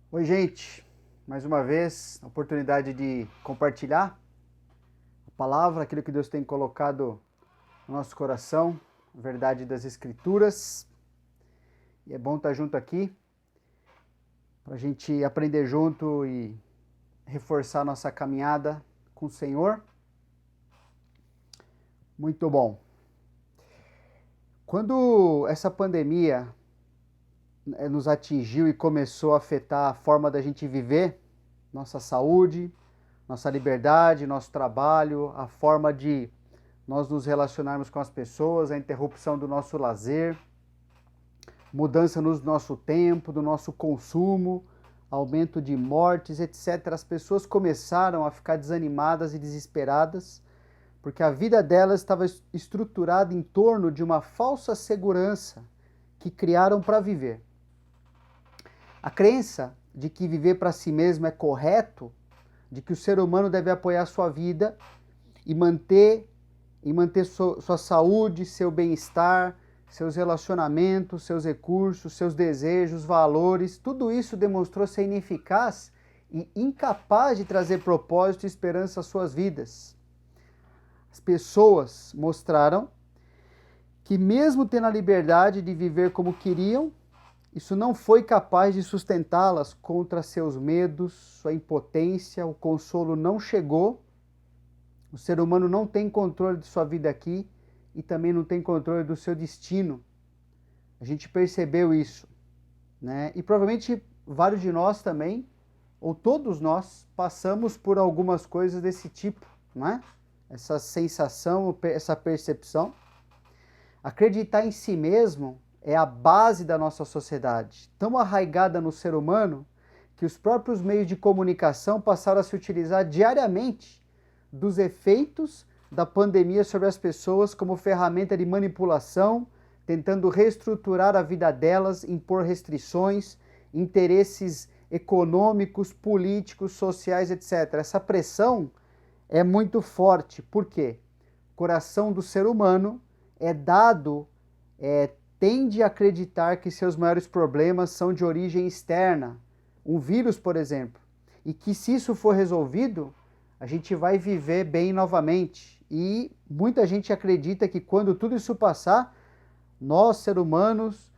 Oi, gente. Mais uma vez, a oportunidade de compartilhar a palavra, aquilo que Deus tem colocado no nosso coração, a verdade das Escrituras. E é bom estar junto aqui para a gente aprender junto e reforçar nossa caminhada com o Senhor. Muito bom. Quando essa pandemia nos atingiu e começou a afetar a forma da gente viver, nossa saúde, nossa liberdade, nosso trabalho, a forma de nós nos relacionarmos com as pessoas, a interrupção do nosso lazer, mudança no nosso tempo, do nosso consumo, aumento de mortes, etc. As pessoas começaram a ficar desanimadas e desesperadas, porque a vida delas estava estruturada em torno de uma falsa segurança que criaram para viver. A crença de que viver para si mesmo é correto, de que o ser humano deve apoiar sua vida e manter sua saúde, seu bem-estar, seus relacionamentos, seus recursos, seus desejos, valores, tudo isso demonstrou ser ineficaz e incapaz de trazer propósito e esperança às suas vidas. As pessoas mostraram que mesmo tendo a liberdade de viver como queriam, isso não foi capaz de sustentá-las contra seus medos, sua impotência, o consolo não chegou. O ser humano não tem controle de sua vida aqui e também não tem controle do seu destino. A gente percebeu isso, né? E provavelmente vários de nós também, ou todos nós, passamos por algumas coisas desse tipo, né? Essa sensação, essa percepção. Acreditar em si mesmo é a base da nossa sociedade, tão arraigada no ser humano que os próprios meios de comunicação passaram a se utilizar diariamente dos efeitos da pandemia sobre as pessoas como ferramenta de manipulação, tentando reestruturar a vida delas, impor restrições, interesses econômicos, políticos, sociais, etc. Essa pressão é muito forte. Por quê? O coração do ser humano tende a acreditar que seus maiores problemas são de origem externa, um vírus, por exemplo, e que se isso for resolvido, a gente vai viver bem novamente. E muita gente acredita que quando tudo isso passar, nós, seres humanos,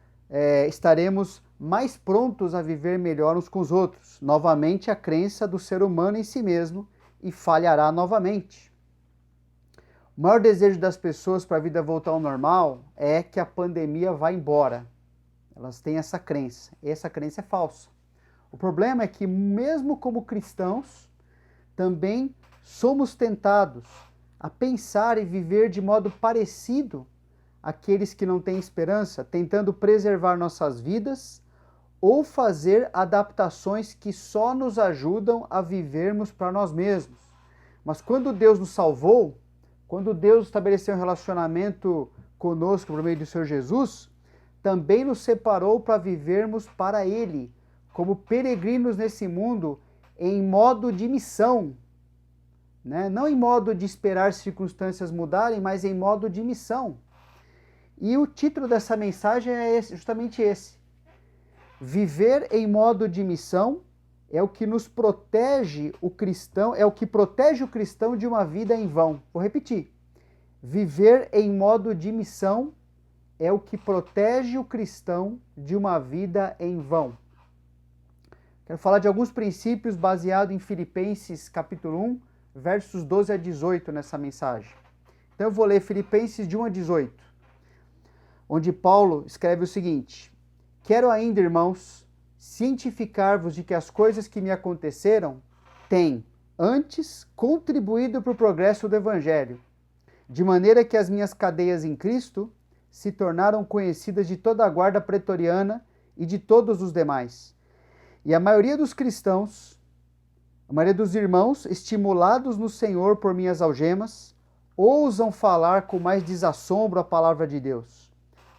estaremos mais prontos a viver melhor uns com os outros. Novamente, a crença do ser humano em si mesmo e falhará novamente. O maior desejo das pessoas para a vida voltar ao normal é que a pandemia vá embora. Elas têm essa crença. E essa crença é falsa. O problema é que, mesmo como cristãos, também somos tentados a pensar e viver de modo parecido àqueles que não têm esperança, tentando preservar nossas vidas ou fazer adaptações que só nos ajudam a vivermos para nós mesmos. Mas quando Deus nos salvou, quando Deus estabeleceu um relacionamento conosco por meio do Senhor Jesus, também nos separou para vivermos para Ele, como peregrinos nesse mundo, em modo de missão, né? Não em modo de esperar circunstâncias mudarem, mas em modo de missão. E o título dessa mensagem é justamente esse. Viver em modo de missão é o que nos protege o cristão, é o que protege o cristão de uma vida em vão. Vou repetir. Viver em modo de missão é o que protege o cristão de uma vida em vão. Quero falar de alguns princípios baseados em Filipenses capítulo 1, versos 12 a 18 nessa mensagem. Então eu vou ler Filipenses de 1 a 18, onde Paulo escreve o seguinte: Quero ainda, irmãos, cientificar-vos de que as coisas que me aconteceram têm, antes, contribuído para o progresso do Evangelho, de maneira que as minhas cadeias em Cristo se tornaram conhecidas de toda a guarda pretoriana e de todos os demais. E a maioria dos cristãos, a maioria dos irmãos, estimulados no Senhor por minhas algemas, ousam falar com mais desassombro a palavra de Deus.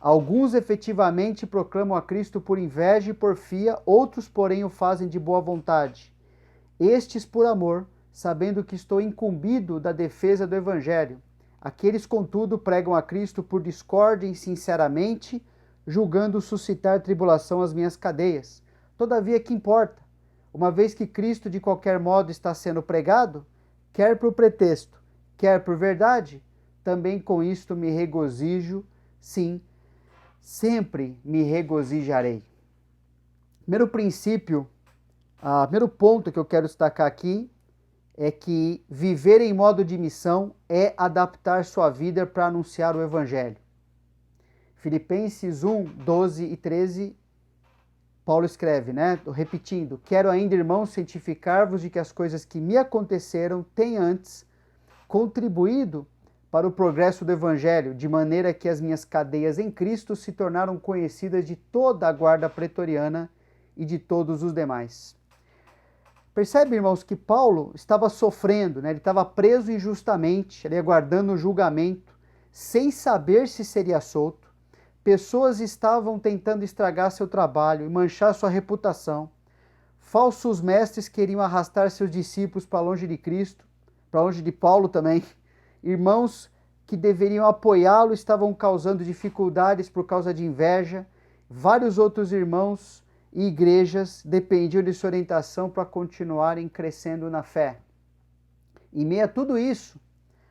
Alguns efetivamente proclamam a Cristo por inveja e porfia, outros, porém, o fazem de boa vontade. Estes por amor, sabendo que estou incumbido da defesa do Evangelho. Aqueles, contudo, pregam a Cristo por discórdia e sinceramente, julgando suscitar tribulação às minhas cadeias. Todavia, que importa? uma vez que Cristo de qualquer modo está sendo pregado, quer por pretexto, quer por verdade, também com isto me regozijo, sim, sempre me regozijarei. Primeiro princípio, primeiro ponto que eu quero destacar aqui é que viver em modo de missão é adaptar sua vida para anunciar o Evangelho. Filipenses 1, 12 e 13, Paulo escreve, repetindo, quero ainda, irmãos, cientificar-vos de que as coisas que me aconteceram têm antes contribuído para o progresso do Evangelho, de maneira que as minhas cadeias em Cristo se tornaram conhecidas de toda a guarda pretoriana e de todos os demais. Percebe, irmãos, que Paulo estava sofrendo, ele estava preso injustamente, ali aguardando o julgamento, sem saber se seria solto. Pessoas estavam tentando estragar seu trabalho e manchar sua reputação. Falsos mestres queriam arrastar seus discípulos para longe de Cristo, para longe de Paulo também. Irmãos que deveriam apoiá-lo estavam causando dificuldades por causa de inveja. Vários outros irmãos e igrejas dependiam de sua orientação para continuarem crescendo na fé. Em meio a tudo isso,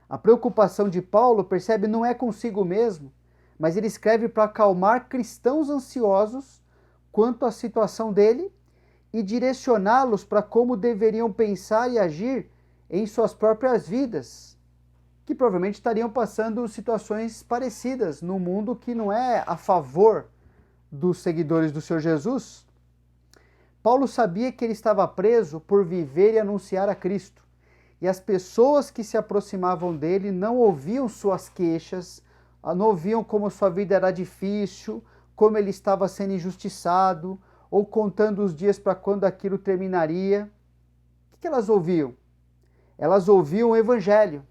a preocupação de Paulo, percebe, não é consigo mesmo, mas ele escreve para acalmar cristãos ansiosos quanto à situação dele e direcioná-los para como deveriam pensar e agir em suas próprias vidas, que provavelmente estariam passando situações parecidas no mundo que não é a favor dos seguidores do Senhor Jesus. Paulo sabia que ele estava preso por viver e anunciar a Cristo, e as pessoas que se aproximavam dele não ouviam suas queixas, não ouviam como sua vida era difícil, como ele estava sendo injustiçado, ou contando os dias para quando aquilo terminaria. O que elas ouviam? Elas ouviam o Evangelho.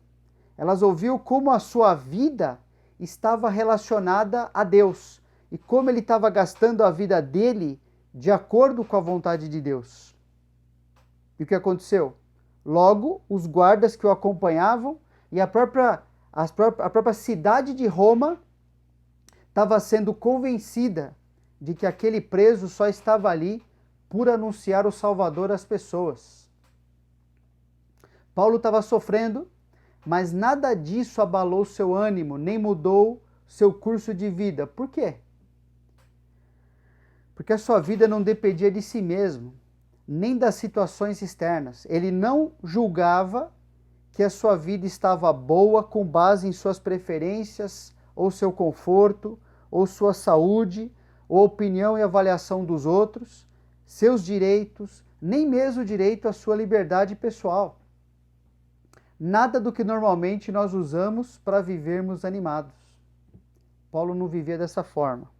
Elas ouviam como a sua vida estava relacionada a Deus e como ele estava gastando a vida dele de acordo com a vontade de Deus. E o que aconteceu? Logo, os guardas que o acompanhavam e a própria cidade de Roma estava sendo convencida de que aquele preso só estava ali por anunciar o Salvador às pessoas. Paulo estava sofrendo, mas nada disso abalou seu ânimo, nem mudou seu curso de vida. Por quê? Porque a sua vida não dependia de si mesmo, nem das situações externas. Ele não julgava que a sua vida estava boa com base em suas preferências, ou seu conforto, ou sua saúde, ou opinião e avaliação dos outros, seus direitos, nem mesmo o direito à sua liberdade pessoal. Nada do que normalmente nós usamos para vivermos animados. Paulo não vivia dessa forma.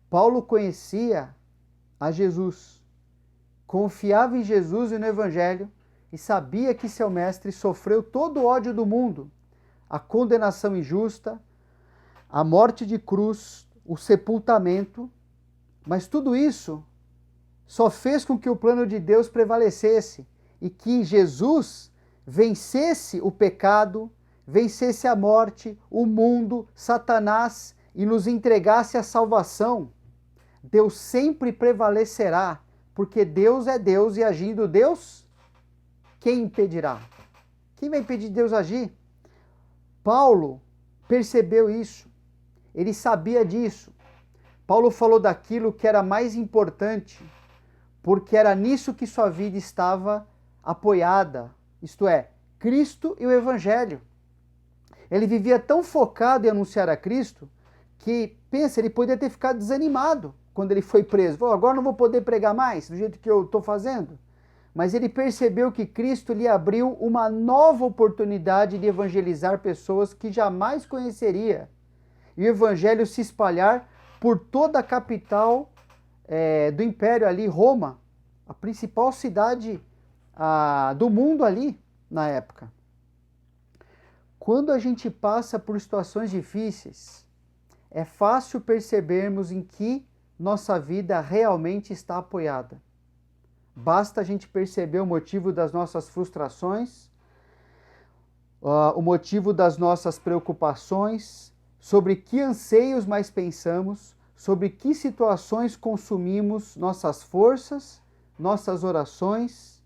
Paulo conhecia a Jesus, confiava em Jesus e no Evangelho e sabia que seu mestre sofreu todo o ódio do mundo, a condenação injusta, a morte de cruz, o sepultamento, mas tudo isso só fez com que o plano de Deus prevalecesse e que Jesus vencesse o pecado, vencesse a morte, o mundo, Satanás e nos entregasse a salvação. Deus sempre prevalecerá, porque Deus é Deus e agindo Deus, quem impedirá? Quem vai impedir Deus agir? Paulo percebeu isso, ele sabia disso. Paulo falou daquilo que era mais importante, porque era nisso que sua vida estava apoiada, isto é, Cristo e o Evangelho. Ele vivia tão focado em anunciar a Cristo, que, ele podia ter ficado desanimado quando ele foi preso. Agora não vou poder pregar mais, do jeito que eu estou fazendo. Mas ele percebeu que Cristo lhe abriu uma nova oportunidade de evangelizar pessoas que jamais conheceria. E o Evangelho se espalhar por toda a capital do Império ali, Roma, a principal cidade do mundo ali na época. Quando a gente passa por situações difíceis, é fácil percebermos em que nossa vida realmente está apoiada. Basta a gente perceber o motivo das nossas frustrações, o motivo das nossas preocupações, sobre que anseios mais pensamos, sobre que situações consumimos nossas forças, nossas orações.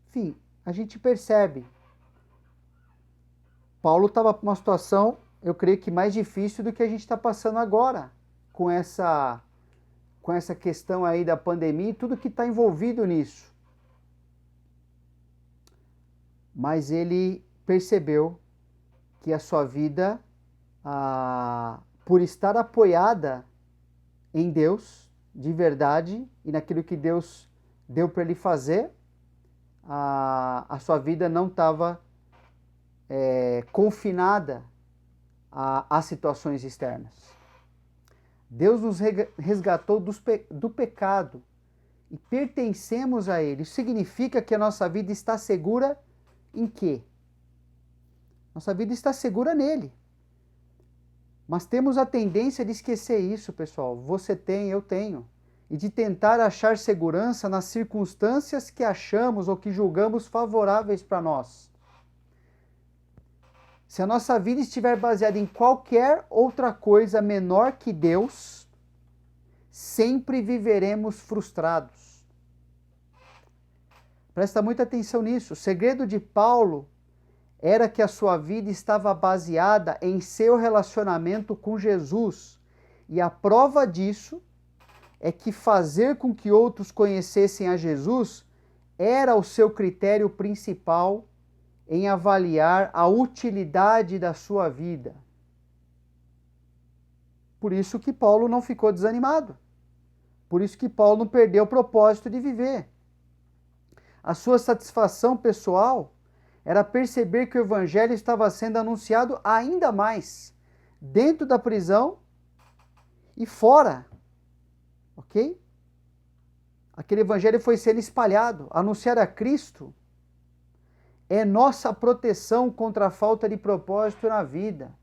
Enfim, a gente percebe. Paulo estava numa situação, eu creio que mais difícil do que a gente está passando agora, com essa questão aí da pandemia e tudo que está envolvido nisso. Mas ele percebeu que a sua vida, por estar apoiada em Deus, de verdade, e naquilo que Deus deu para ele fazer, a sua vida não estava confinada às situações externas. Deus nos resgatou do pecado e pertencemos a Ele. Isso significa que a nossa vida está segura em quê? Nossa vida está segura nele. Mas temos a tendência de esquecer isso, pessoal. Você tem, eu tenho. E de tentar achar segurança nas circunstâncias que achamos ou que julgamos favoráveis para nós. Se a nossa vida estiver baseada em qualquer outra coisa menor que Deus, sempre viveremos frustrados. Presta muita atenção nisso. O segredo de Paulo era que a sua vida estava baseada em seu relacionamento com Jesus. E a prova disso é que fazer com que outros conhecessem a Jesus era o seu critério principal em avaliar a utilidade da sua vida. Por isso que Paulo não ficou desanimado. Por isso que Paulo não perdeu o propósito de viver. A sua satisfação pessoal era perceber que o evangelho estava sendo anunciado ainda mais dentro da prisão e fora. Ok? Aquele evangelho foi sendo espalhado. Anunciar a Cristo é nossa proteção contra a falta de propósito na vida.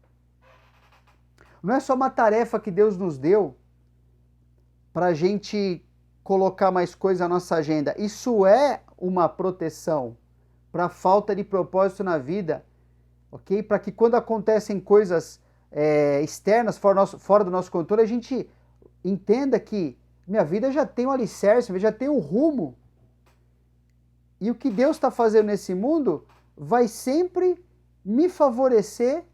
Não é só uma tarefa que Deus nos deu para a gente colocar mais coisas na nossa agenda. Isso é uma proteção para a falta de propósito na vida, ok? Para que quando acontecem coisas externas, fora do nosso controle, a gente entenda que minha vida já tem um alicerce, já tem um rumo. E o que Deus está fazendo nesse mundo vai sempre me favorecer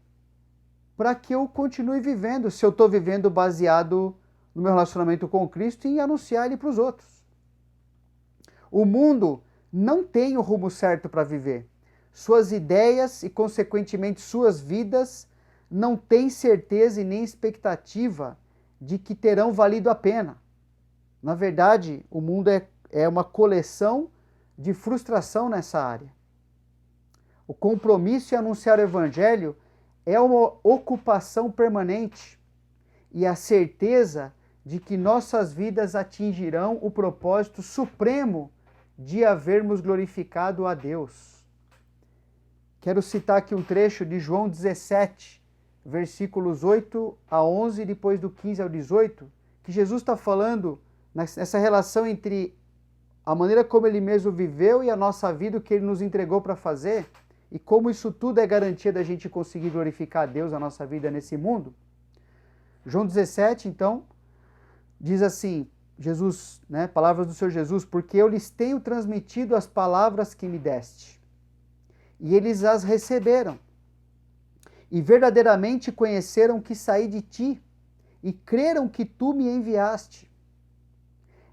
para que eu continue vivendo, se eu estou vivendo baseado no meu relacionamento com Cristo e em anunciar Ele para os outros. O mundo não tem o rumo certo para viver. Suas ideias e, consequentemente, suas vidas não têm certeza e nem expectativa de que terão valido a pena. Na verdade, o mundo é uma coleção de frustração nessa área. O compromisso em anunciar o Evangelho é uma ocupação permanente e a certeza de que nossas vidas atingirão o propósito supremo de havermos glorificado a Deus. Quero citar aqui um trecho de João 17, versículos 8 a 11, depois do 15 ao 18, que Jesus está falando nessa relação entre a maneira como Ele mesmo viveu e a nossa vida, o que Ele nos entregou para fazer, e como isso tudo é garantia da gente conseguir glorificar a Deus na nossa vida nesse mundo. João 17, então, diz assim, Jesus, palavras do Senhor Jesus, porque eu lhes tenho transmitido as palavras que me deste, e eles as receberam, e verdadeiramente conheceram que saí de ti, e creram que tu me enviaste.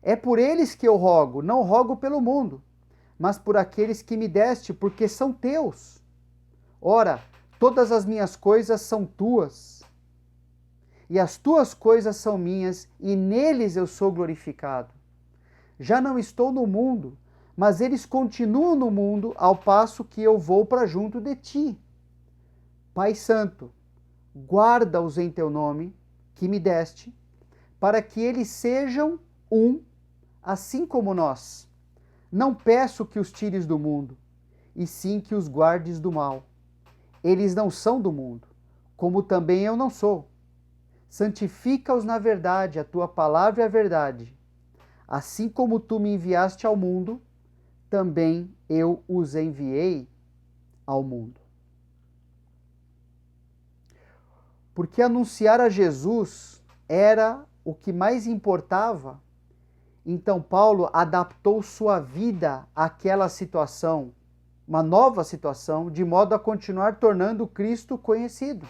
É por eles que eu rogo, não rogo pelo mundo, mas por aqueles que me deste, porque são teus. Ora, todas as minhas coisas são tuas, e as tuas coisas são minhas, e neles eu sou glorificado. Já não estou no mundo, mas eles continuam no mundo, ao passo que eu vou para junto de ti. Pai Santo, guarda-os em teu nome, que me deste, para que eles sejam um, assim como nós. Não peço que os tires do mundo, e sim que os guardes do mal. Eles não são do mundo, como também eu não sou. Santifica-os na verdade, a tua palavra é a verdade. Assim como tu me enviaste ao mundo, também eu os enviei ao mundo. Porque anunciar a Jesus era o que mais importava Então Paulo adaptou sua vida àquela situação, uma nova situação, de modo a continuar tornando Cristo conhecido.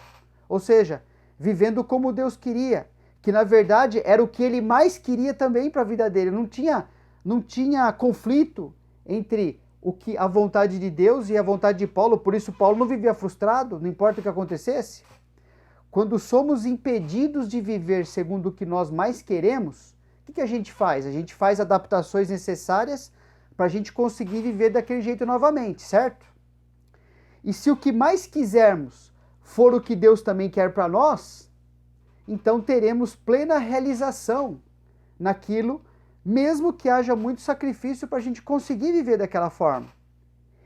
Ou seja, vivendo como Deus queria, que na verdade era o que ele mais queria também para a vida dele. Não tinha conflito entre a vontade de Deus e a vontade de Paulo, por isso Paulo não vivia frustrado, não importa o que acontecesse. Quando somos impedidos de viver segundo o que nós mais queremos, o que a gente faz? A gente faz adaptações necessárias para a gente conseguir viver daquele jeito novamente, certo? E se o que mais quisermos for o que Deus também quer para nós, então teremos plena realização naquilo, mesmo que haja muito sacrifício para a gente conseguir viver daquela forma.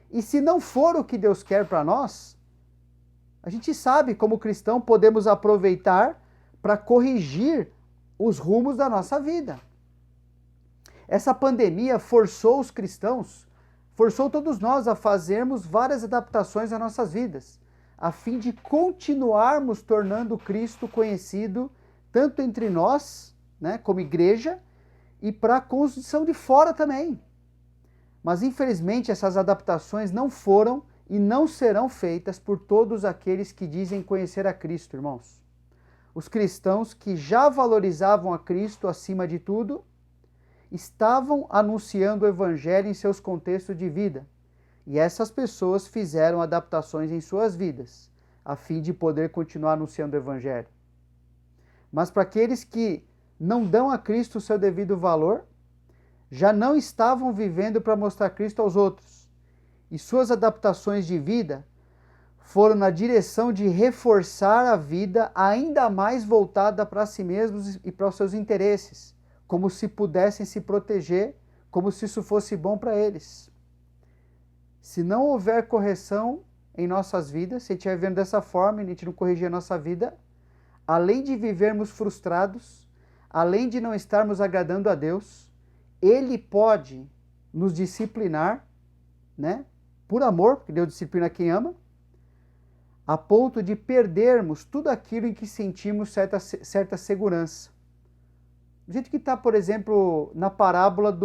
E se não for o que Deus quer para nós, a gente sabe, como cristão, podemos aproveitar para corrigir os rumos da nossa vida. Essa pandemia forçou os cristãos, forçou todos nós a fazermos várias adaptações às nossas vidas, a fim de continuarmos tornando Cristo conhecido tanto entre nós, né, como igreja, e para a condição de fora também. Mas infelizmente essas adaptações não foram e não serão feitas por todos aqueles que dizem conhecer a Cristo, irmãos. Os cristãos que já valorizavam a Cristo acima de tudo, estavam anunciando o Evangelho em seus contextos de vida. E essas pessoas fizeram adaptações em suas vidas, a fim de poder continuar anunciando o Evangelho. Mas para aqueles que não dão a Cristo o seu devido valor, já não estavam vivendo para mostrar Cristo aos outros. E suas adaptações de vida foram na direção de reforçar a vida ainda mais voltada para si mesmos e para os seus interesses, como se pudessem se proteger, como se isso fosse bom para eles. Se não houver correção em nossas vidas, se a gente estiver vivendo dessa forma e a gente não corrigir a nossa vida, além de vivermos frustrados, além de não estarmos agradando a Deus, Ele pode nos disciplinar, né? Por amor, porque Deus disciplina quem ama, a ponto de perdermos tudo aquilo em que sentimos certa segurança. Do jeito que está, por exemplo, na parábola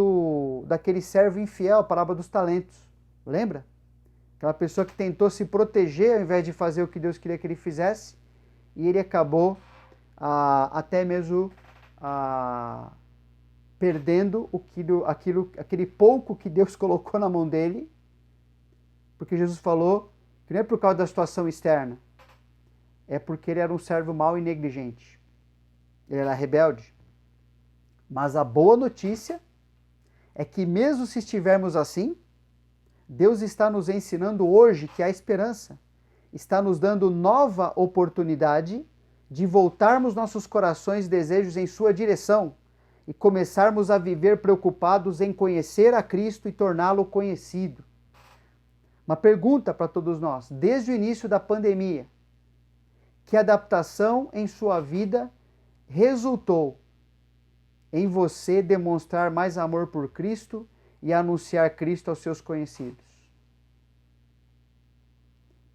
daquele servo infiel, a parábola dos talentos. Lembra? Aquela pessoa que tentou se proteger ao invés de fazer o que Deus queria que ele fizesse, e ele acabou até mesmo perdendo aquele pouco que Deus colocou na mão dele, porque Jesus falou que não é por causa da situação externa, é porque ele era um servo mau e negligente. Ele era rebelde. Mas a boa notícia é que mesmo se estivermos assim, Deus está nos ensinando hoje que há esperança. Está nos dando nova oportunidade de voltarmos nossos corações e desejos em sua direção e começarmos a viver preocupados em conhecer a Cristo e torná-lo conhecido. Uma pergunta para todos nós, desde o início da pandemia: que adaptação em sua vida resultou em você demonstrar mais amor por Cristo e anunciar Cristo aos seus conhecidos?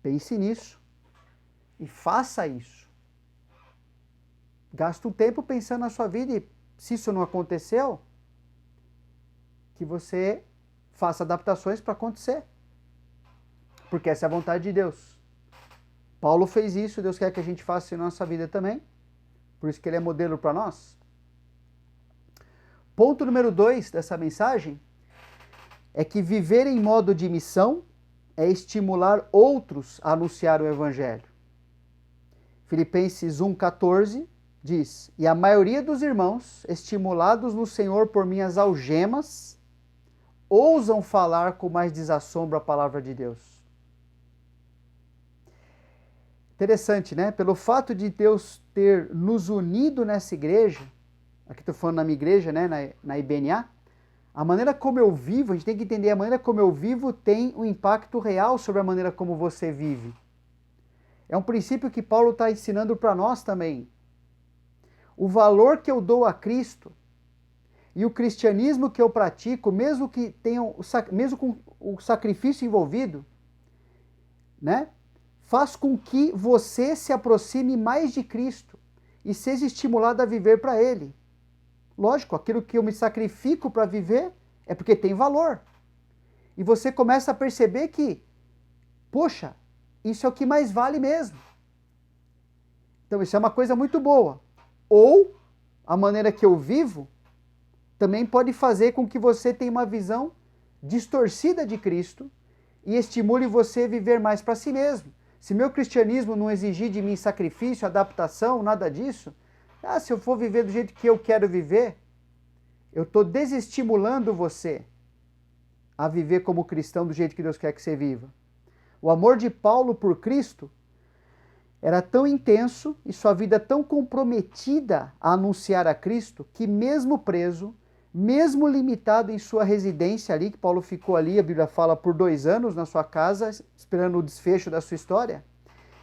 Pense nisso e faça isso. Gasta um tempo pensando na sua vida e, se isso não aconteceu, que você faça adaptações para acontecer. Porque essa é a vontade de Deus. Paulo fez isso, Deus quer que a gente faça isso na nossa vida também. Por isso que ele é modelo para nós. Ponto número 2 dessa mensagem é que viver em modo de missão é estimular outros a anunciar o Evangelho. Filipenses 1,14 diz: e a maioria dos irmãos, estimulados no Senhor por minhas algemas, ousam falar com mais desassombro a palavra de Deus. Interessante, né? Pelo fato de Deus ter nos unido nessa igreja, aqui estou falando na minha igreja, né? na IBNA, a maneira como eu vivo, a gente tem que entender, a maneira como eu vivo tem um impacto real sobre a maneira como você vive. É um princípio que Paulo está ensinando para nós também. O valor que eu dou a Cristo e o cristianismo que eu pratico, mesmo com o sacrifício envolvido, né, faz com que você se aproxime mais de Cristo e seja estimulado a viver para Ele. Lógico, aquilo que eu me sacrifico para viver é porque tem valor. E você começa a perceber que, poxa, isso é o que mais vale mesmo. Então isso é uma coisa muito boa. Ou a maneira que eu vivo também pode fazer com que você tenha uma visão distorcida de Cristo e estimule você a viver mais para si mesmo. Se meu cristianismo não exigir de mim sacrifício, adaptação, nada disso, se eu for viver do jeito que eu quero viver, eu estou desestimulando você a viver como cristão do jeito que Deus quer que você viva. O amor de Paulo por Cristo era tão intenso e sua vida tão comprometida a anunciar a Cristo, que mesmo preso, mesmo limitado em sua residência ali, que Paulo ficou ali, a Bíblia fala, por 2 anos na sua casa, esperando o desfecho da sua história,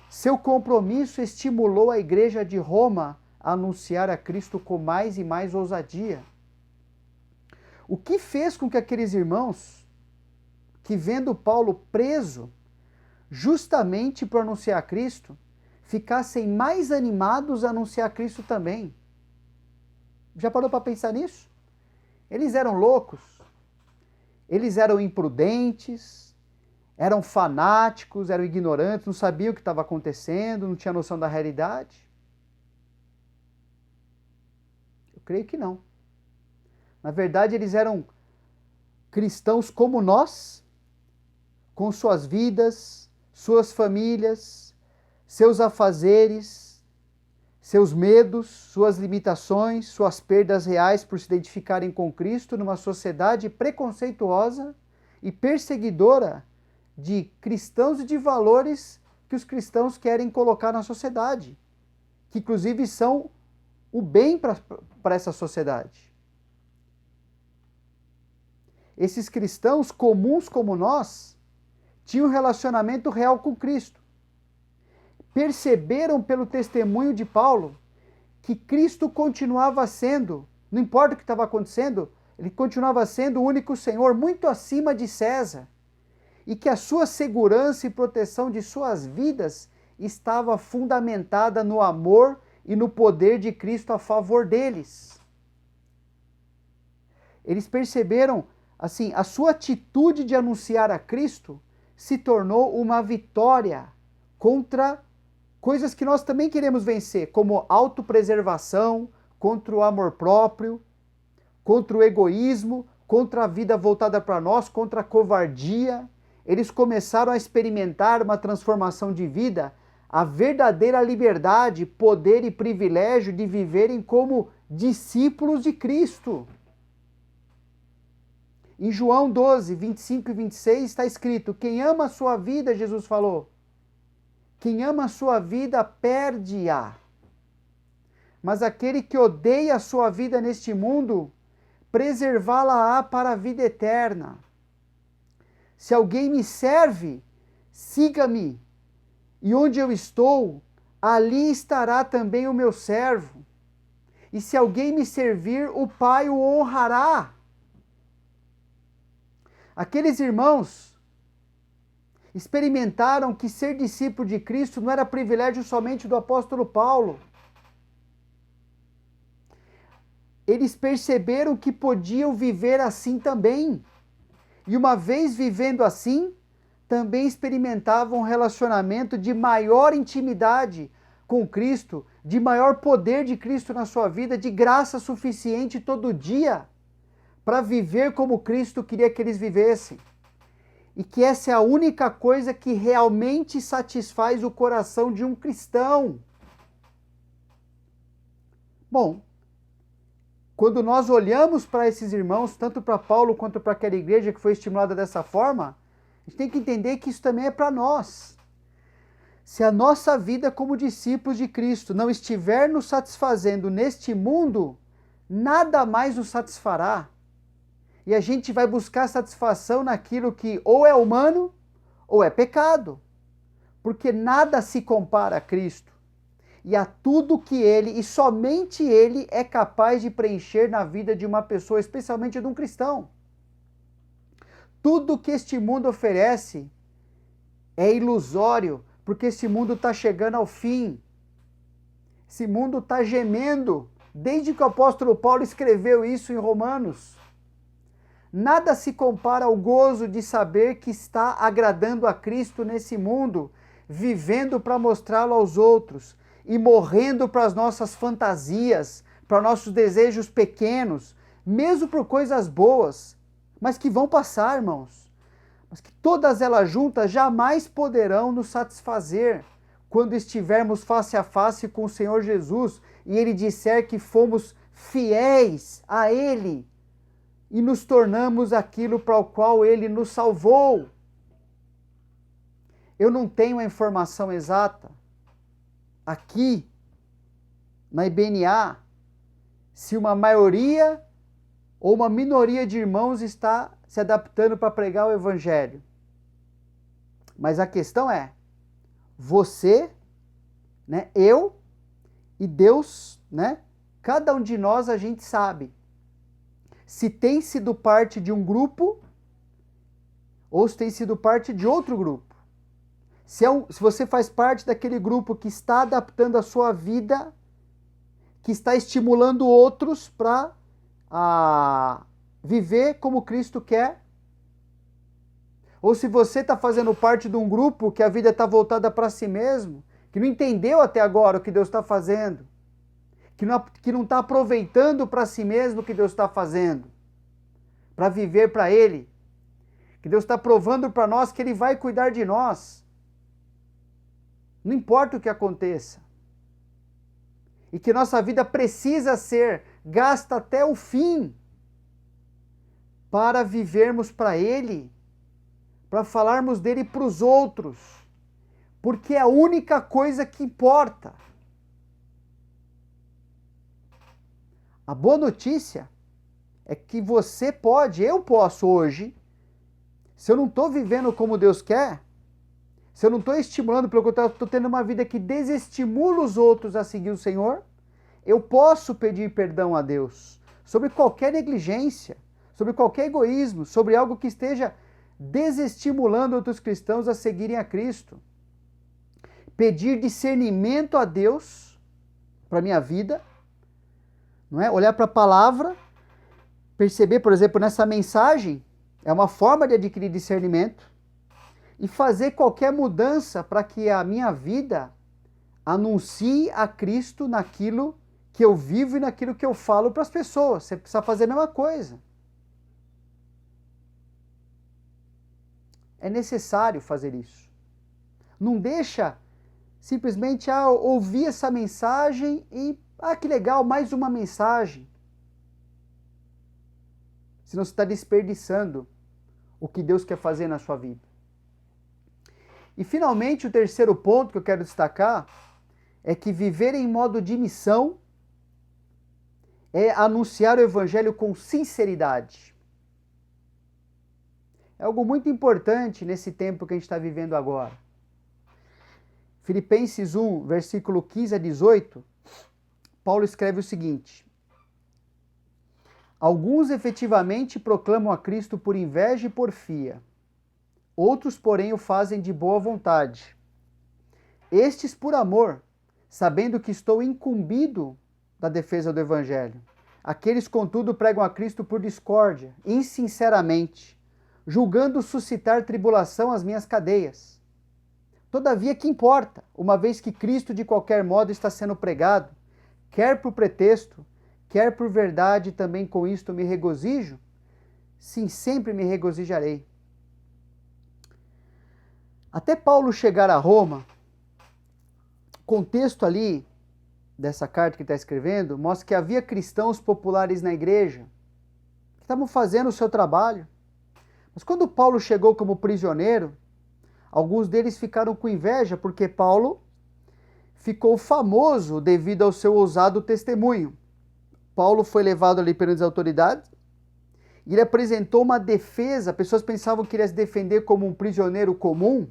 seu compromisso estimulou a igreja de Roma a anunciar a Cristo com mais e mais ousadia. O que fez com que aqueles irmãos, que vendo Paulo preso, justamente por anunciar a Cristo, ficassem mais animados a anunciar a Cristo também? Já parou para pensar nisso? Eles eram loucos, eles eram imprudentes, eram fanáticos, eram ignorantes, não sabiam o que estava acontecendo, não tinham noção da realidade? Eu creio que não. Na verdade, eles eram cristãos como nós, com suas vidas, suas famílias, seus afazeres, seus medos, suas limitações, suas perdas reais por se identificarem com Cristo numa sociedade preconceituosa e perseguidora de cristãos e de valores que os cristãos querem colocar na sociedade, que inclusive são o bem para essa sociedade. Esses cristãos comuns como nós tinham um relacionamento real com Cristo. Perceberam pelo testemunho de Paulo que Cristo continuava sendo, não importa o que estava acontecendo, ele continuava sendo o único Senhor, muito acima de César, e que a sua segurança e proteção de suas vidas estava fundamentada no amor e no poder de Cristo a favor deles. Eles perceberam, assim, a sua atitude de anunciar a Cristo se tornou uma vitória contra coisas que nós também queremos vencer, como autopreservação, contra o amor próprio, contra o egoísmo, contra a vida voltada para nós, contra a covardia. Eles começaram a experimentar uma transformação de vida, a verdadeira liberdade, poder e privilégio de viverem como discípulos de Cristo. Em João 12, 25 e 26 está escrito: quem ama a sua vida, Jesus falou, quem ama a sua vida perde-a. Mas aquele que odeia a sua vida neste mundo, preservá-la-á para a vida eterna. Se alguém me serve, siga-me, e onde eu estou, ali estará também o meu servo. E se alguém me servir, o Pai o honrará. Aqueles irmãos experimentaram que ser discípulo de Cristo não era privilégio somente do apóstolo Paulo. Eles perceberam que podiam viver assim também. E uma vez vivendo assim, também experimentavam um relacionamento de maior intimidade com Cristo, de maior poder de Cristo na sua vida, de graça suficiente todo dia para viver como Cristo queria que eles vivessem. E que essa é a única coisa que realmente satisfaz o coração de um cristão. Bom, quando nós olhamos para esses irmãos, tanto para Paulo quanto para aquela igreja que foi estimulada dessa forma, a gente tem que entender que isso também é para nós. Se a nossa vida como discípulos de Cristo não estiver nos satisfazendo neste mundo, nada mais nos satisfará. E a gente vai buscar satisfação naquilo que ou é humano ou é pecado. Porque nada se compara a Cristo e a tudo que Ele, e somente Ele, é capaz de preencher na vida de uma pessoa, especialmente de um cristão. Tudo que este mundo oferece é ilusório, porque esse mundo está chegando ao fim. Esse mundo está gemendo desde que o apóstolo Paulo escreveu isso em Romanos. Nada se compara ao gozo de saber que está agradando a Cristo nesse mundo, vivendo para mostrá-lo aos outros e morrendo para as nossas fantasias, para nossos desejos pequenos, mesmo por coisas boas, mas que vão passar, irmãos. Mas que todas elas juntas jamais poderão nos satisfazer quando estivermos face a face com o Senhor Jesus e Ele disser que fomos fiéis a Ele e nos tornamos aquilo para o qual Ele nos salvou. Eu não tenho a informação exata aqui na IBNA se uma maioria ou uma minoria de irmãos está se adaptando para pregar o Evangelho. Mas a questão é, você, né, eu e Deus, né, cada um de nós a gente sabe se tem sido parte de um grupo ou se tem sido parte de outro grupo. Se você faz parte daquele grupo que está adaptando a sua vida, que está estimulando outros para viver como Cristo quer, ou se você está fazendo parte de um grupo que a vida está voltada para si mesmo, que não entendeu até agora o que Deus está fazendo, que não está aproveitando para si mesmo o que Deus está fazendo, para viver para Ele, que Deus está provando para nós que Ele vai cuidar de nós, não importa o que aconteça, e que nossa vida precisa ser gasta até o fim para vivermos para Ele, para falarmos dele para os outros, porque é a única coisa que importa. A boa notícia é que você pode, eu posso hoje, se eu não estou vivendo como Deus quer, se eu não estou estimulando, pelo contrário, estou tendo uma vida que desestimula os outros a seguir o Senhor, eu posso pedir perdão a Deus sobre qualquer negligência, sobre qualquer egoísmo, sobre algo que esteja desestimulando outros cristãos a seguirem a Cristo. Pedir discernimento a Deus para a minha vida, não é? Olhar para a palavra, perceber, por exemplo, nessa mensagem, é uma forma de adquirir discernimento, e fazer qualquer mudança para que a minha vida anuncie a Cristo naquilo que eu vivo e naquilo que eu falo para as pessoas. Você precisa fazer a mesma coisa. É necessário fazer isso. Não deixa simplesmente ouvir essa mensagem e, que legal, mais uma mensagem. Senão você está desperdiçando o que Deus quer fazer na sua vida. E finalmente o terceiro ponto que eu quero destacar é que viver em modo de missão é anunciar o Evangelho com sinceridade. É algo muito importante nesse tempo que a gente está vivendo agora. Filipenses 1, versículo 15 a 18, Paulo escreve o seguinte: alguns efetivamente proclamam a Cristo por inveja e porfia, outros, porém, o fazem de boa vontade. Estes por amor, sabendo que estou incumbido da defesa do Evangelho. Aqueles, contudo, pregam a Cristo por discórdia, insinceramente, julgando suscitar tribulação às minhas cadeias. Todavia, que importa, uma vez que Cristo de qualquer modo está sendo pregado, quer por pretexto, quer por verdade, também com isto me regozijo? Sim, sempre me regozijarei. Até Paulo chegar a Roma, o contexto ali dessa carta que está escrevendo mostra que havia cristãos populares na igreja que estavam fazendo o seu trabalho. Mas quando Paulo chegou como prisioneiro, alguns deles ficaram com inveja porque Paulo ficou famoso devido ao seu ousado testemunho. Paulo foi levado ali pelas autoridades e ele apresentou uma defesa. Pessoas pensavam que ele ia se defender como um prisioneiro comum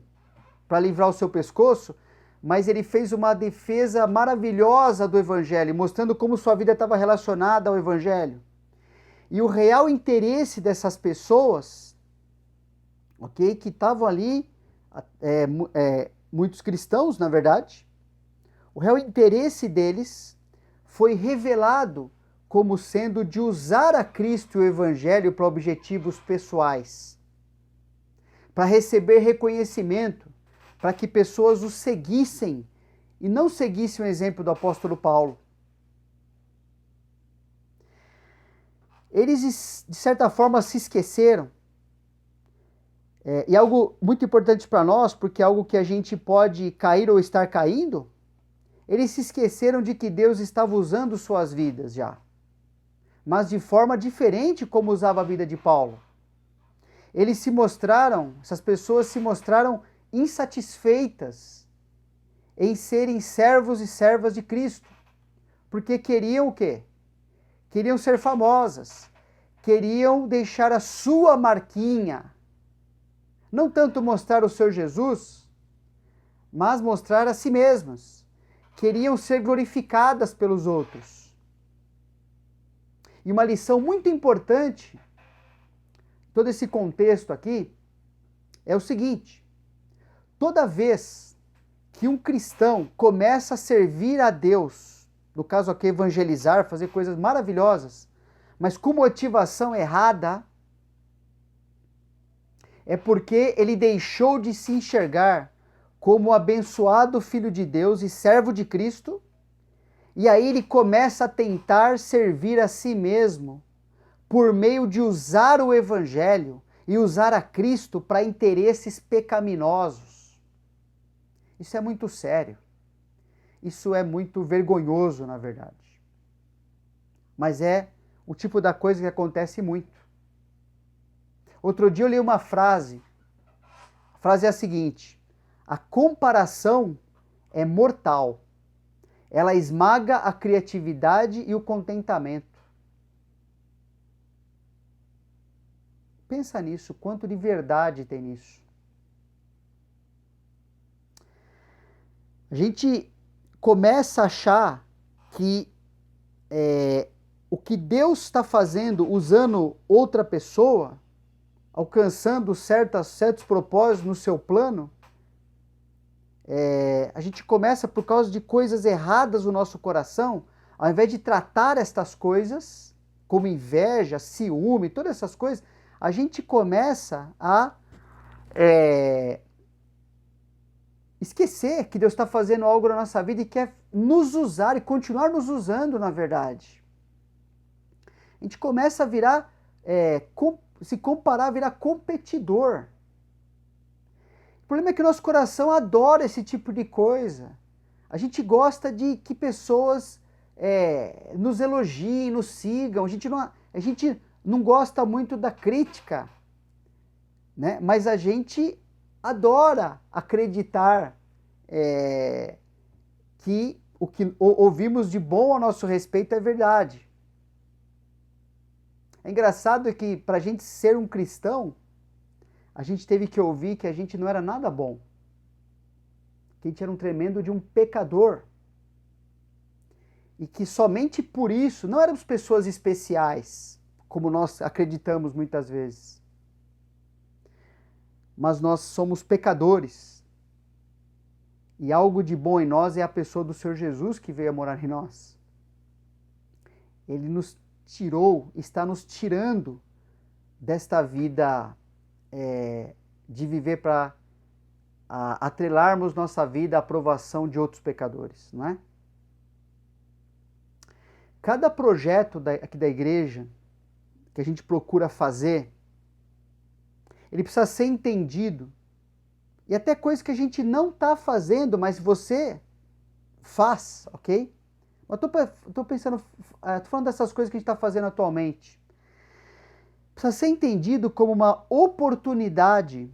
para livrar o seu pescoço, mas ele fez uma defesa maravilhosa do Evangelho, mostrando como sua vida estava relacionada ao Evangelho. E o real interesse dessas pessoas, ok, que estavam ali, muitos cristãos, na verdade, o real interesse deles foi revelado como sendo de usar a Cristo e o Evangelho para objetivos pessoais, para receber reconhecimento, para que pessoas o seguissem e não seguissem o exemplo do apóstolo Paulo. Eles, de certa forma, se esqueceram. E algo muito importante para nós, porque é algo que a gente pode cair ou estar caindo, eles se esqueceram de que Deus estava usando suas vidas já, mas de forma diferente como usava a vida de Paulo. Essas pessoas se mostraram insatisfeitas em serem servos e servas de Cristo, porque queriam o quê? Queriam ser famosas, queriam deixar a sua marquinha, não tanto mostrar o seu Jesus, mas mostrar a si mesmas. Queriam ser glorificadas pelos outros. E uma lição muito importante, todo esse contexto aqui, é o seguinte: toda vez que um cristão começa a servir a Deus, no caso aqui evangelizar, fazer coisas maravilhosas, mas com motivação errada, é porque ele deixou de se enxergar como abençoado filho de Deus e servo de Cristo, e aí ele começa a tentar servir a si mesmo por meio de usar o Evangelho e usar a Cristo para interesses pecaminosos. Isso é muito sério. Isso é muito vergonhoso, na verdade. Mas é o tipo da coisa que acontece muito. Outro dia eu li uma frase. A frase é a seguinte: a comparação é mortal. Ela esmaga a criatividade e o contentamento. Pensa nisso, quanto de verdade tem nisso. A gente começa a achar que o que Deus está fazendo usando outra pessoa, alcançando certos propósitos no seu plano, a gente começa por causa de coisas erradas no nosso coração, ao invés de tratar estas coisas, como inveja, ciúme, todas essas coisas, a gente começa a esquecer que Deus está fazendo algo na nossa vida e quer nos usar e continuar nos usando, na verdade. A gente começa a virar, se comparar, virar competidor. O problema é que o nosso coração adora esse tipo de coisa. A gente gosta de que pessoas nos elogiem, nos sigam. A gente não gosta muito da crítica, né? Mas a gente adora acreditar que o que ouvimos de bom a nosso respeito é verdade. É engraçado que para a gente ser um cristão, a gente teve que ouvir que a gente não era nada bom. Que a gente era um tremendo de um pecador. E que somente por isso não éramos pessoas especiais, como nós acreditamos muitas vezes. Mas nós somos pecadores. E algo de bom em nós é a pessoa do Senhor Jesus que veio a morar em nós. Ele nos tirou, está nos tirando desta vida de viver para atrelarmos nossa vida à aprovação de outros pecadores, não é? Cada projeto aqui da igreja que a gente procura fazer, ele precisa ser entendido. E até coisa que a gente não está fazendo, mas você faz, ok? Eu estou pensando, estou falando dessas coisas que a gente está fazendo atualmente. Precisa ser entendido como uma oportunidade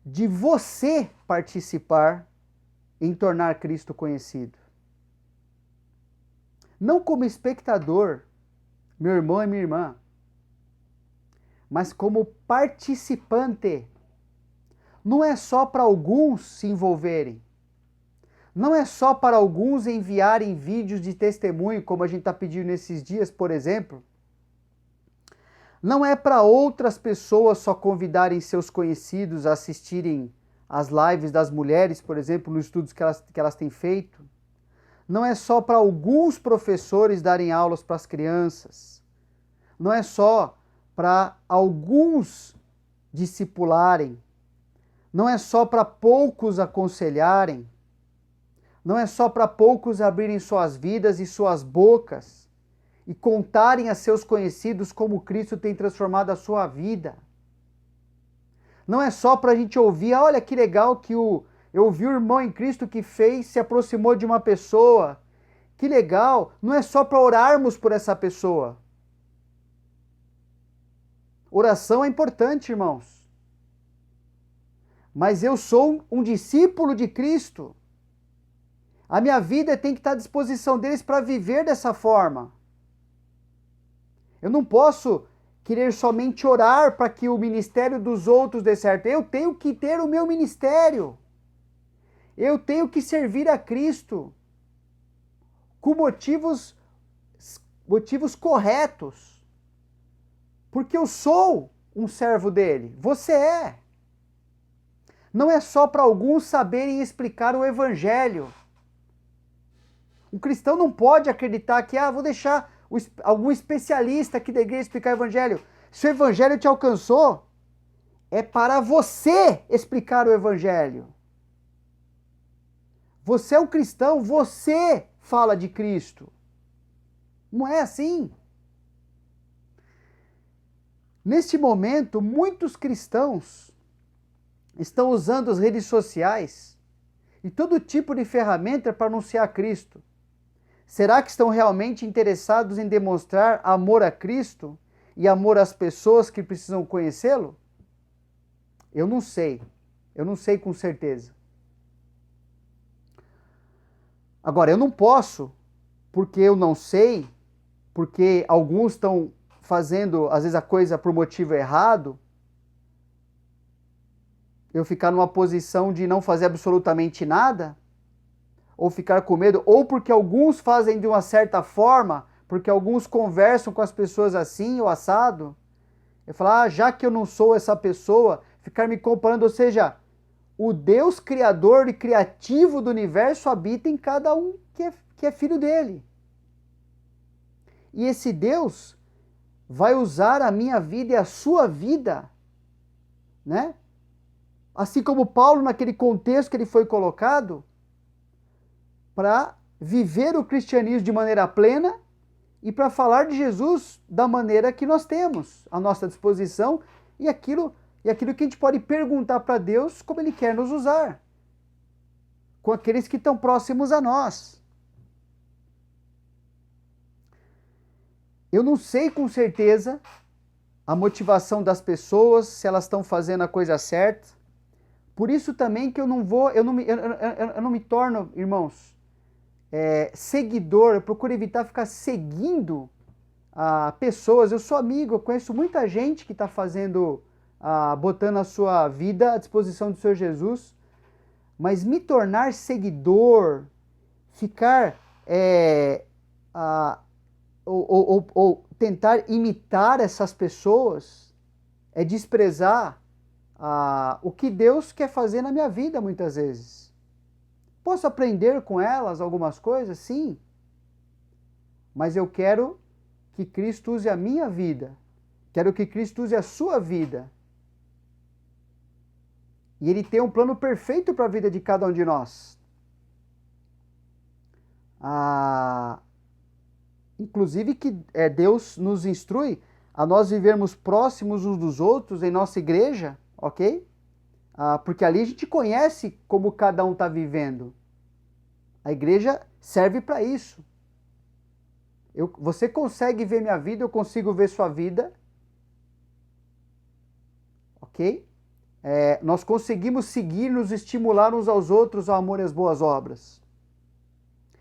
de você participar em tornar Cristo conhecido. Não como espectador, meu irmão e minha irmã, mas como participante. Não é só para alguns se envolverem. Não é só para alguns enviarem vídeos de testemunho, como a gente está pedindo nesses dias, por exemplo. Não é para outras pessoas só convidarem seus conhecidos a assistirem às lives das mulheres, por exemplo, nos estudos que elas têm feito. não é só para alguns professores darem aulas para as crianças, não é só para alguns discipularem, não é só para poucos aconselharem, não é só para poucos abrirem suas vidas e suas bocas e contarem a seus conhecidos como Cristo tem transformado a sua vida. Não é só para a gente ouvir, olha que legal que eu ouvi o irmão em Cristo que fez, se aproximou de uma pessoa. Que legal, não é só para orarmos por essa pessoa. Oração é importante, irmãos. Mas eu sou um discípulo de Cristo. A minha vida tem que estar à disposição deles para viver dessa forma. Eu não posso querer somente orar para que o ministério dos outros dê certo. Eu tenho que ter o meu ministério. Eu tenho que servir a Cristo com motivos corretos. Porque eu sou um servo dele. Você é. Não é só para alguns saberem explicar o Evangelho. Um cristão não pode acreditar que, vou deixar algum especialista aqui da igreja explicar o Evangelho. Se o Evangelho te alcançou, é para você explicar o Evangelho. Você é um cristão, você fala de Cristo. Não é assim. Neste momento, muitos cristãos estão usando as redes sociais e todo tipo de ferramenta para anunciar Cristo. Será que estão realmente interessados em demonstrar amor a Cristo e amor às pessoas que precisam conhecê-lo? Eu não sei. Eu não sei com certeza. Agora, eu não posso, porque eu não sei, porque alguns estão fazendo, às vezes, a coisa por motivo errado, eu ficar numa posição de não fazer absolutamente nada, ou ficar com medo, ou porque alguns fazem de uma certa forma, porque alguns conversam com as pessoas assim ou assado, eu falar, já que eu não sou essa pessoa, ficar me comparando, ou seja, o Deus criador e criativo do universo habita em cada um que é filho dele. E esse Deus vai usar a minha vida e a sua vida, né? Assim como Paulo, naquele contexto que ele foi colocado, para viver o cristianismo de maneira plena e para falar de Jesus da maneira que nós temos à nossa disposição e aquilo que a gente pode perguntar para Deus como Ele quer nos usar, com aqueles que estão próximos a nós. Eu não sei com certeza a motivação das pessoas, se elas estão fazendo a coisa certa. Por isso também que eu não me torno, irmãos, seguidor, eu procuro evitar ficar seguindo pessoas. Eu sou amigo, eu conheço muita gente que está fazendo, botando a sua vida à disposição do Senhor Jesus, mas me tornar seguidor, ficar ou tentar imitar essas pessoas, é desprezar o que Deus quer fazer na minha vida muitas vezes. Posso aprender com elas algumas coisas? Sim. Mas eu quero que Cristo use a minha vida. Quero que Cristo use a sua vida. E Ele tem um plano perfeito para a vida de cada um de nós. Inclusive que Deus nos instrui a nós vivermos próximos uns dos outros em nossa igreja, ok? Porque ali a gente conhece como cada um está vivendo. A igreja serve para isso. Você consegue ver minha vida, eu consigo ver sua vida. Ok? Nós conseguimos seguir, nos estimular uns aos outros ao amor e às boas obras.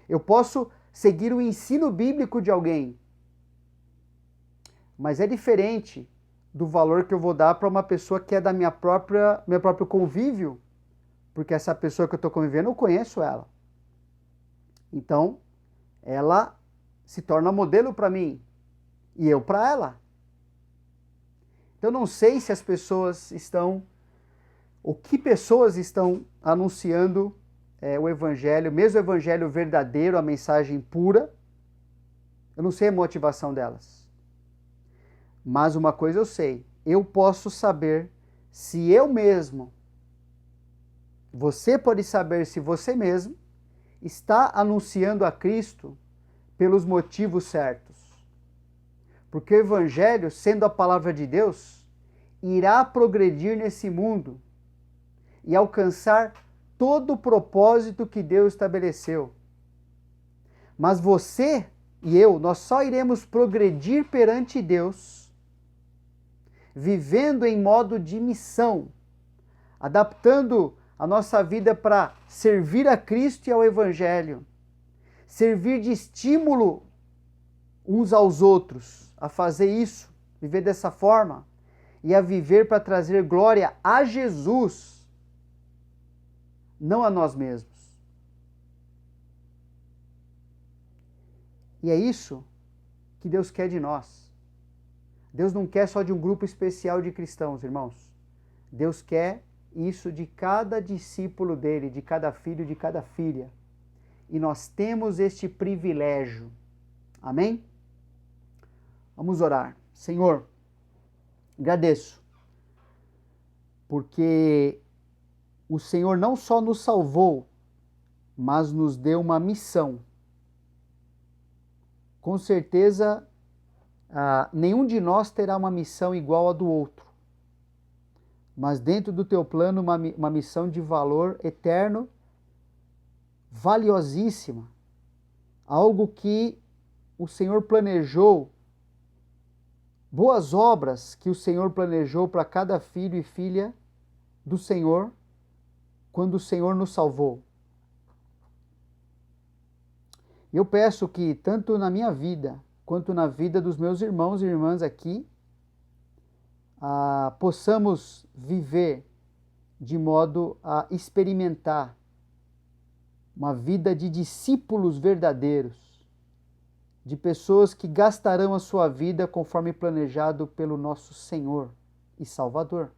Eu posso seguir o ensino bíblico de alguém. Mas é diferente do valor que eu vou dar para uma pessoa que é da meu próprio convívio, porque essa pessoa que eu estou convivendo, eu conheço ela. Então, ela se torna modelo para mim e eu para ela. Então, não sei se as pessoas estão, ou que pessoas estão anunciando o evangelho, mesmo o evangelho verdadeiro, a mensagem pura, eu não sei a motivação delas. Mas uma coisa eu sei, eu posso saber se eu mesmo, você pode saber se você mesmo está anunciando a Cristo pelos motivos certos. Porque o evangelho, sendo a palavra de Deus, irá progredir nesse mundo e alcançar todo o propósito que Deus estabeleceu. Mas você e eu, nós só iremos progredir perante Deus vivendo em modo de missão, adaptando a nossa vida para servir a Cristo e ao Evangelho, servir de estímulo uns aos outros a fazer isso, viver dessa forma e a viver para trazer glória a Jesus, não a nós mesmos. E é isso que Deus quer de nós. Deus não quer só de um grupo especial de cristãos, irmãos. Deus quer isso de cada discípulo dele, de cada filho, de cada filha. E nós temos este privilégio. Amém? Vamos orar. Senhor, agradeço, porque o Senhor não só nos salvou, mas nos deu uma missão. Com certeza, nenhum de nós terá uma missão igual a do outro. Mas dentro do teu plano, uma missão de valor eterno, valiosíssima. Algo que o Senhor planejou, boas obras que o Senhor planejou para cada filho e filha do Senhor, quando o Senhor nos salvou. Eu peço que, tanto na minha vida, quanto na vida dos meus irmãos e irmãs aqui, possamos viver de modo a experimentar uma vida de discípulos verdadeiros, de pessoas que gastarão a sua vida conforme planejado pelo nosso Senhor e Salvador.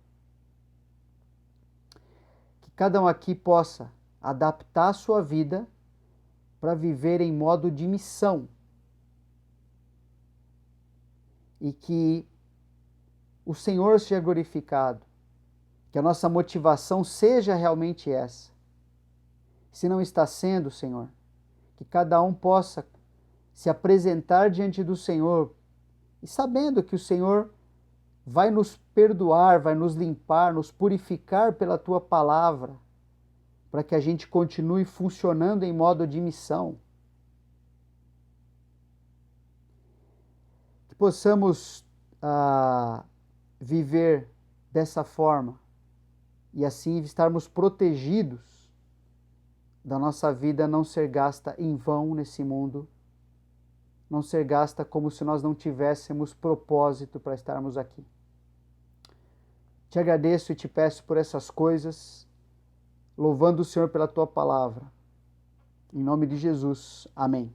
Que cada um aqui possa adaptar a sua vida para viver em modo de missão e que o Senhor seja glorificado, que a nossa motivação seja realmente essa. Se não está sendo, Senhor, que cada um possa se apresentar diante do Senhor e sabendo que o Senhor vai nos perdoar, vai nos limpar, nos purificar pela Tua palavra, para que a gente continue funcionando em modo de missão. Que possamos viver dessa forma e assim estarmos protegidos da nossa vida não ser gasta em vão nesse mundo, não ser gasta como se nós não tivéssemos propósito para estarmos aqui. Te agradeço e te peço por essas coisas, louvando o Senhor pela Tua palavra. Em nome de Jesus. Amém.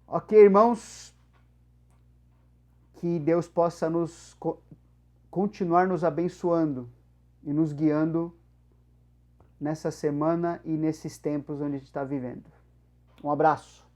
Ok, irmãos, que Deus possa continuar nos abençoando e nos guiando nessa semana e nesses tempos onde a gente está vivendo. Um abraço.